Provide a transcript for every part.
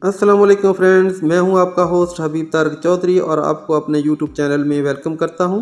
अस्सलाम वालेकुम फ्रेंड्स, मैं हूं आपका होस्ट हबीब तारक चौधरी और आपको अपने यूट्यूब चैनल में वेलकम करता हूं।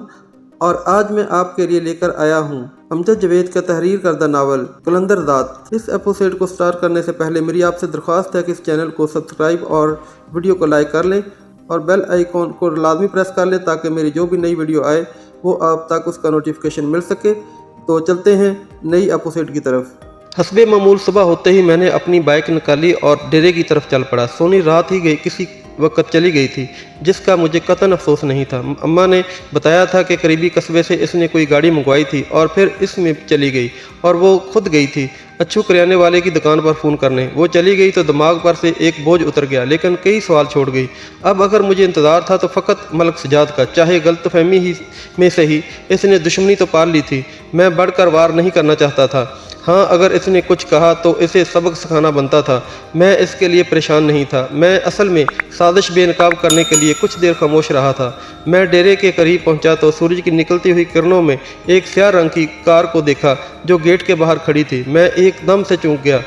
और आज मैं आपके लिए लेकर आया हूं अमजद जावेद का तहरीर करदा नावल कलंदर दात। इस एपिसोड को स्टार्ट करने से पहले मेरी आपसे दरख्वास्त है कि इस चैनल को सब्सक्राइब और वीडियो को लाइक कर लें और बेल आइकॉन को लाजमी प्रेस कर लें ताकि मेरी जो भी नई वीडियो आए वो आप तक उसका नोटिफिकेशन मिल सके। तो चलते हैं नई एपिसोड की तरफ। हस्बे मामूल सुबह होते ही मैंने अपनी बाइक निकाली और डेरे की तरफ चल पड़ा। सोनी रात ही गई किसी वक्त चली गई थी जिसका मुझे कतई अफसोस नहीं था। अम्मा ने बताया था कि करीबी कस्बे से इसने कोई गाड़ी मंगवाई थी और फिर इसमें चली गई और वो खुद गई थी अच्छू करियाने वाले की दुकान पर फ़ोन करने। वो चली गई तो दिमाग पर से एक बोझ उतर गया, लेकिन कई सवाल छोड़ गई। अब अगर मुझे इंतज़ार था तो फ़कत मलक सजाद का, चाहे गलतफहमी ही में से ही इसने दुश्मनी तो पाल ली थी। मैं बढ़कर वार नहीं करना चाहता था। हाँ, अगर इसने कुछ कहा तो इसे सबक सिखाना बनता था। मैं इसके लिए परेशान नहीं था। मैं असल में साजिश बेनकाब करने के लिए कुछ देर खामोश रहा था। मैं डेरे के करीब पहुंचा तो सूरज की निकलती हुई किरणों में एक स्याह रंग की कार को देखा जो गेट के बाहर खड़ी थी। मैं एकदम से चौंक गया।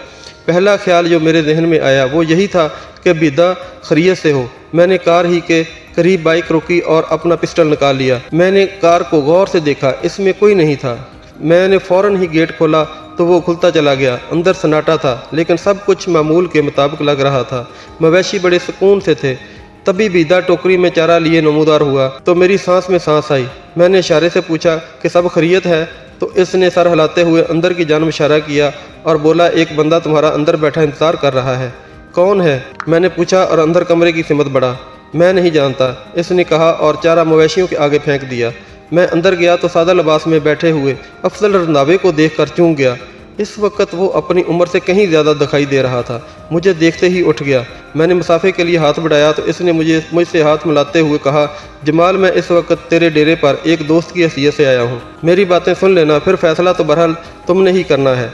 पहला ख्याल जो मेरे जहन में आया वो यही था कि बिदा खैरियत से हो। मैंने कार ही के करीब बाइक रोकी और अपना पिस्टल निकाल लिया। मैंने कार को गौर से देखा, इसमें कोई नहीं था। मैंने फ़ौरन ही गेट खोला तो वो खुलता चला गया। अंदर सन्नाटा था, लेकिन सब कुछ मामूल के मुताबिक लग रहा था। मवेशी बड़े सुकून से थे। तभी बीदा टोकरी में चारा लिए नमूदार हुआ तो मेरी सांस में सांस आई। मैंने इशारे से पूछा कि सब खैरियत है, तो इसने सर हिलाते हुए अंदर की जानब इशारा किया और बोला, एक बंदा तुम्हारा अंदर बैठा इंतज़ार कर रहा है। कौन है? मैंने पूछा और अंदर कमरे की सिमत बढ़ा। मैं नहीं जानता, इसने कहा और चारा मवेशियों के आगे फेंक दिया। मैं अंदर गया तो सादा लिबास में बैठे हुए अफजल रंधावे को देखकर चूक गया। इस वक्त वो अपनी उम्र से कहीं ज़्यादा दिखाई दे रहा था। मुझे देखते ही उठ गया। मैंने मुसाफे के लिए हाथ बढ़ाया तो इसने मुझसे हाथ मिलाते हुए कहा, जमाल, मैं इस वक्त तेरे डेरे पर एक दोस्त की हैसियत से आया हूँ। मेरी बातें सुन लेना, फिर फैसला तो बहरहाल तुमने ही करना है।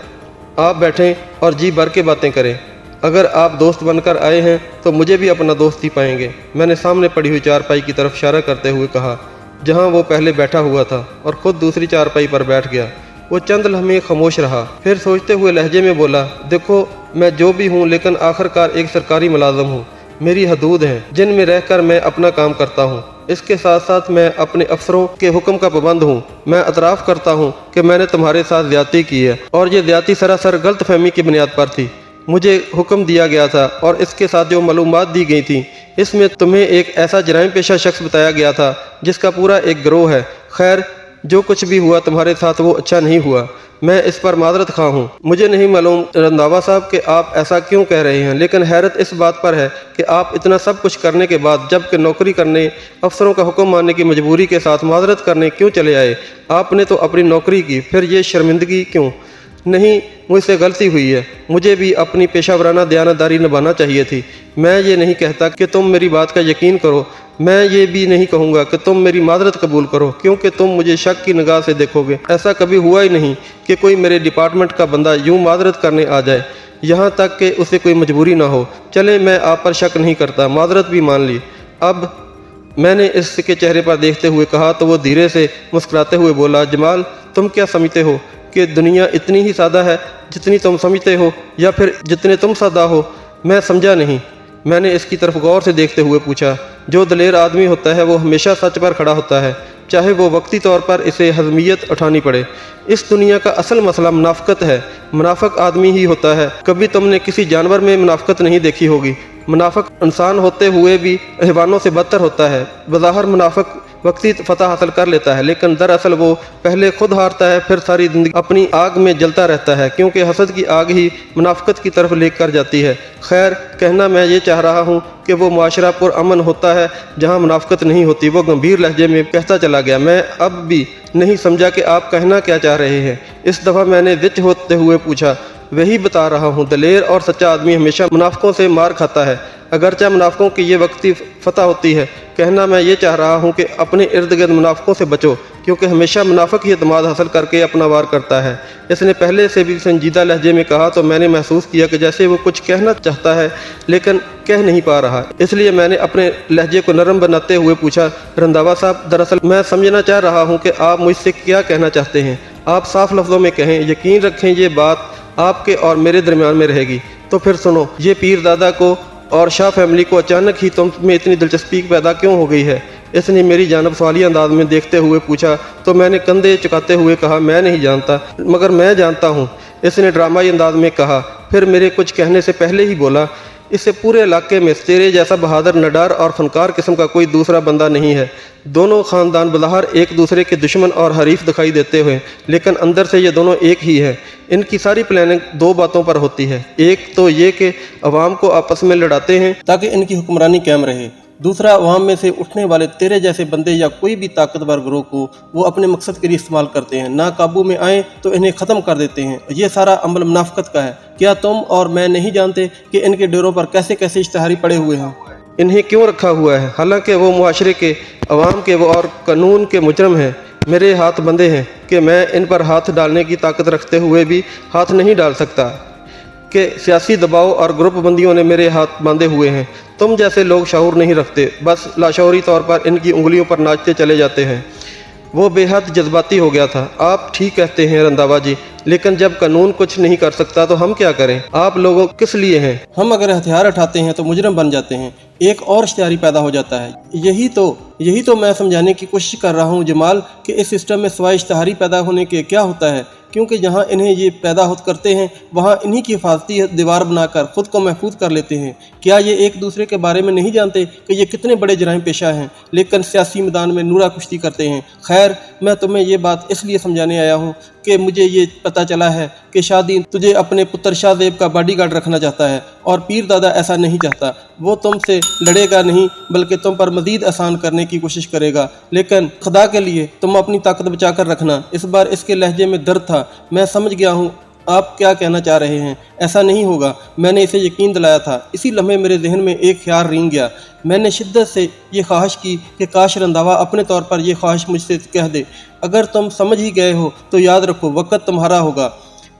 आप बैठें और जी भर के बातें करें। अगर आप दोस्त बनकर आए हैं तो मुझे भी अपना दोस्त ही पाएंगे। मैंने सामने पड़ी हुई चारपाई की तरफ इशारा करते हुए कहा, जहां वो पहले बैठा हुआ था, और ख़ुद दूसरी चारपाई पर बैठ गया। वो चंद लम्हे खामोश रहा, फिर सोचते हुए लहजे में बोला, देखो, मैं जो भी हूँ लेकिन आखिरकार एक सरकारी मुलाजम हूँ। मेरी हदूद हैं जिनमें रहकर मैं अपना काम करता हूँ। इसके साथ साथ मैं अपने अफसरों के हुक्म का पाबंद हूँ। मैं एतराफ़ करता हूँ कि मैंने तुम्हारे साथ ज़्यादती की है और ये ज़्यादती सरासर गलतफहमी की बुनियाद पर थी। मुझे हुक्म दिया गया था और इसके साथ जो मालूमात दी गई थी इसमें तुम्हें एक ऐसा जराइम पेशा शख्स बताया गया था जिसका पूरा एक गिरोह है। खैर, जो कुछ भी हुआ तुम्हारे साथ वो अच्छा नहीं हुआ। मैं इस पर माजरत खा हूँ। मुझे नहीं मालूम रंधावा साहब कि आप ऐसा क्यों कह रहे हैं, लेकिन हैरत इस बात पर है कि आप इतना सब कुछ करने के बाद जबकि नौकरी करने, अफसरों का हुक्म मानने की मजबूरी के साथ माजरत करने क्यों चले आए? आपने तो अपनी नौकरी की, फिर ये शर्मिंदगी क्यों? नहीं, मुझसे गलती हुई है। मुझे भी अपनी पेशा वराना दयानतदारी निभाना चाहिए थी। मैं ये नहीं कहता कि तुम मेरी बात का यकीन करो। मैं ये भी नहीं कहूँगा कि तुम मेरी माजरत कबूल करो, क्योंकि तुम मुझे शक की निगाह से देखोगे। ऐसा कभी हुआ ही नहीं कि कोई मेरे डिपार्टमेंट का बंदा यूँ माजरत करने आ जाए, यहाँ तक कि उसे कोई मजबूरी ना हो। चले, मैं आप पर शक नहीं करता, माजरत भी मान ली। अब मैंने इसके चेहरे पर देखते हुए कहा तो वो धीरे से मुस्कुराते हुए बोला, जमाल, तुम क्या समझते हो कि दुनिया इतनी ही सादा है जितनी तुम समझते हो, या फिर जितने तुम सादा हो? मैं समझा नहीं। मैंने इसकी तरफ गौर से देखते हुए पूछा। जो दलेर आदमी होता है वो हमेशा सच पर खड़ा होता है, चाहे वो वक्ती तौर पर इसे हजमियत उठानी पड़े। इस दुनिया का असल मसला मुनाफकत है। मुनाफक आदमी ही होता है। कभी तुमने किसी जानवर में मुनाफकत नहीं देखी होगी। मुनाफक इंसान होते हुए भी हैवानों से बदतर होता है। बज़ाहिर मुनाफक वक्ती फतह हासिल कर लेता है, लेकिन दरअसल वो पहले खुद हारता है, फिर सारी ज़िंदगी अपनी आग में जलता रहता है, क्योंकि हसद की आग ही मुनाफकत की तरफ लेकर जाती है। खैर, कहना मैं ये चाह रहा हूँ कि वो माशरा पुरअमन होता है जहाँ मुनाफकत नहीं होती। वो गंभीर लहजे में कहता चला गया। मैं अब भी नहीं समझा कि आप कहना क्या चाह रहे हैं। इस दफ़ा मैंने जिच होते हुए पूछा। वही बता रहा हूँ, दलेर और सच्चा आदमी हमेशा मुनाफकों से मार खाता है, अगरचे मुनाफकों की ये वक्ती फतह होती है। कहना मैं ये चाह रहा हूँ कि अपने इर्द गिर्द मुनाफकों से बचो, क्योंकि हमेशा मुनाफक ही एतमाद हासिल करके अपना वार करता है। इसने पहले से भी संजीदा लहजे में कहा तो मैंने महसूस किया कि जैसे वो कुछ कहना चाहता है लेकिन कह नहीं पा रहा। इसलिए मैंने अपने लहजे को नरम बनाते हुए पूछा, रंधावा साहब, दरअसल मैं समझना चाह रहा हूँ कि आप मुझसे क्या कहना चाहते हैं। आप साफ लफ्ज़ों में कहें। यकीन रखें, ये बात आपके और मेरे दरमियान में रहेगी। तो फिर सुनो, ये पीरदादा को और शाह फैमिली को अचानक ही तुम में इतनी दिलचस्पी पैदा क्यों हो गई है? इसने मेरी जानब सवाली अंदाज में देखते हुए पूछा तो मैंने कंधे चुकाते हुए कहा, मैं नहीं जानता, मगर मैं जानता हूँ। इसने ड्रामाई अंदाज में कहा, फिर मेरे कुछ कहने से पहले ही बोला, इससे पूरे इलाके में तेरे जैसा बहादुर, निडर और फनकार किस्म का कोई दूसरा बंदा नहीं है। दोनों ख़ानदान बज़ाहिर एक दूसरे के दुश्मन और हरीफ दिखाई देते हुए, लेकिन अंदर से ये दोनों एक ही है। इनकी सारी प्लानिंग दो बातों पर होती है। एक तो ये कि अवाम को आपस में लड़ाते हैं ताकि इनकी हुक्मरानी कायम रहे। दूसरा, अवाम में से उठने वाले तेरे जैसे बंदे या कोई भी ताकतवर ग्रोह को वो अपने मकसद के लिए इस्तेमाल करते हैं। ना काबू में आए तो इन्हें ख़त्म कर देते हैं। ये सारा अमल मुनाफिकत का है। क्या तुम और मैं नहीं जानते कि इनके डेरों पर कैसे कैसे इश्तिहारी पड़े हुए हैं? इन्हें क्यों रखा हुआ है? हालांकि वो मुआशरे के, अवाम के वो और कानून के मुजरम हैं। मेरे हाथ बंधे हैं कि मैं इन पर हाथ डालने की ताकत रखते हुए भी हाथ नहीं डाल सकता, कि सियासी दबाव और ग्रुप बंदियों ने मेरे हाथ बांधे हुए हैं। तुम जैसे लोग शऊर नहीं रखते, बस लाशऊरी तौर पर इनकी उंगलियों पर नाचते चले जाते हैं। वो बेहद जज्बाती हो गया था। आप ठीक कहते हैं रंधावा जी, लेकिन जब कानून कुछ नहीं कर सकता तो हम क्या करें? आप लोगों किस लिए हैं? हम अगर हथियार उठाते हैं तो मुजरम बन जाते हैं, एक और इश्तिहारी पैदा हो जाता है। यही तो मैं समझाने की कोशिश कर रहा हूँ जमाल, कि इस सिस्टम में सिवाय इश्तिहारी पैदा होने के क्या होता है, क्योंकि जहाँ इन्हें ये पैदा होत करते हैं वहाँ इन्हीं की हिफाजती दीवार बनाकर ख़ुद को महफूज कर लेते हैं। क्या ये एक दूसरे के बारे में नहीं जानते कि ये कितने बड़े जराइम पेशा हैं, लेकिन सियासी मैदान में नूरा कुश्ती करते हैं? खैर, मैं तुम्हें ये बात इसलिए समझाने आया हूँ कि मुझे ये पता चला है कि शादी तुझे अपने पुत्र शाहजेब का बॉडीगार्ड रखना चाहता है, और पीर दादा ऐसा नहीं चाहता। वो तुमसे लड़ेगा नहीं, बल्कि तुम पर मज़ीद आसान करने की कोशिश करेगा। लेकिन खुदा के लिए तुम अपनी ताकत बचा कर रखना। इस बार इसके लहजे में दर्द था। मैं समझ गया हूँ आप क्या कहना चाह रहे हैं। ऐसा नहीं होगा, मैंने इसे यकीन दिलाया था। इसी लम्हे मेरे जहन में एक ख्याल रिंग गया। मैंने शिद्दत से ये ख्वाहिश की कि काश रंधावा अपने तौर पर यह ख्वाहिश मुझसे कह दे। अगर तुम समझ ही गए हो तो याद रखो, वक्त तुम्हारा होगा।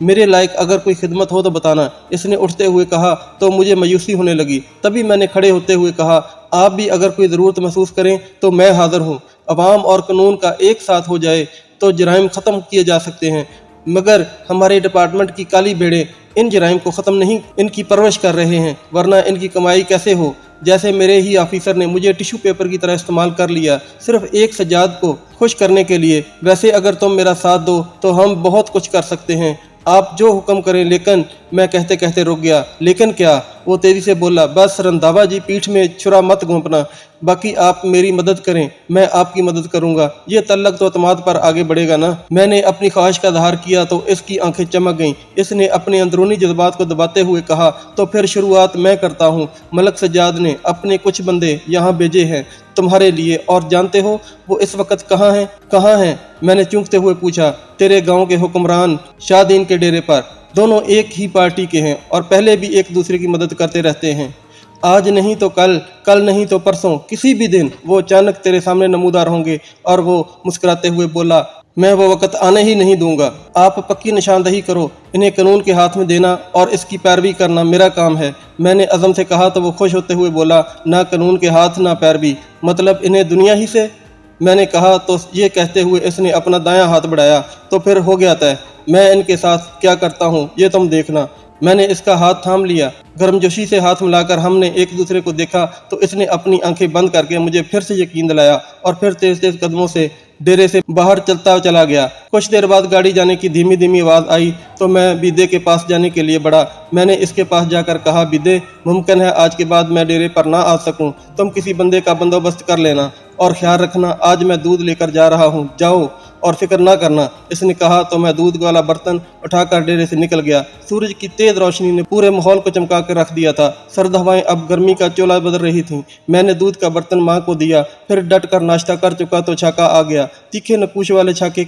मेरे लायक अगर कोई खिदमत हो तो बताना। इसने उठते हुए कहा तो मुझे मायूसी होने लगी। तभी मैंने खड़े होते हुए कहा, आप भी अगर कोई ज़रूरत महसूस करें तो मैं हाज़िर हूँ। अवाम और कानून का एक साथ हो जाए तो जराइम ख़त्म किए जा सकते हैं, मगर हमारे डिपार्टमेंट की काली भेड़ें इन जराइम को ख़त्म नहीं, इनकी परवरिश कर रहे हैं, वरना इनकी कमाई कैसे हो? जैसे मेरे ही ऑफिसर ने मुझे टिश्यू पेपर की तरह इस्तेमाल कर लिया, सिर्फ एक सज्जाद को खुश करने के लिए। वैसे अगर तुम मेरा साथ दो तो हम बहुत कुछ कर सकते हैं। आप जो हुक्म करें। लेकिन मैं कहते कहते रुक गया। लेकिन क्या? वो तेजी से बोला, बस रंधावा जी, पीठ में छुरा मत घोंपना। बाकी आप मेरी मदद करें, मैं आपकी मदद करूंगा। ये तल्लक तो अतमाद पर आगे बढ़ेगा ना। मैंने अपनी ख्वाहिश का इज़हार किया तो इसकी आंखें चमक गईं। इसने अपने अंदरूनी जज्बात को दबाते हुए कहा, तो फिर शुरुआत मैं करता हूँ। मलक सज्जाद ने अपने कुछ बंदे यहाँ भेजे हैं तुम्हारे लिए, और जानते हो वो इस वक्त कहाँ हैं? कहाँ हैं? मैंने चूंकते हुए पूछा। तेरे गांव के हुक्मरान शाहदीन के डेरे पर। दोनों एक ही पार्टी के हैं और पहले भी एक दूसरे की मदद करते रहते हैं। आज नहीं तो कल, कल नहीं तो परसों, किसी भी दिन वो अचानक तेरे सामने नमूदार होंगे। और वो मुस्कुराते हुए बोला, मैं वो वक्त आने ही नहीं दूंगा। आप पक्की निशानदही करो। इन्हें कानून के हाथ में देना और इसकी पैरवी करना मेरा काम है। मैंने अज़म से कहा तो वो खुश होते हुए बोला, ना कानून के हाथ ना पैरवी, मतलब इन्हें दुनिया ही से? मैंने कहा तो ये कहते हुए इसने अपना दायां हाथ बढ़ाया। तो फिर हो गया तय। मैं इनके साथ क्या करता हूँ ये तुम देखना। मैंने इसका हाथ थाम लिया। गर्मजोशी से हाथ मिलाकर हमने एक दूसरे को देखा तो इसने अपनी आंखें बंद करके मुझे फिर से यकीन दिलाया और फिर तेज तेज कदमों से डेरे से बाहर चलता चला गया। कुछ देर बाद गाड़ी जाने की धीमी धीमी आवाज़ आई तो मैं बिदे के पास जाने के लिए बढ़ा। मैंने इसके पास जाकर कहा, बिदे, मुमकिन है आज के बाद मैं डेरे पर ना आ सकूं। तुम किसी बंदे का बंदोबस्त कर लेना और ख्याल रखना, आज मैं दूध लेकर जा रहा हूँ, जाओ और फिक्र ना करना। इसने कहा तो मैं दूध वाला बर्तन उठाकर डेरे से निकल गया। सूरज की तेज रोशनी ने पूरे माहौल को चमका कर रख दिया था। सर्द हवाएं अब गर्मी का चोला बदल रही थीं। मैंने दूध का बर्तन माँ को दिया, फिर डट कर नाश्ता कर चुका तो छाका आ गया। तीखे नकूश वाले छाके के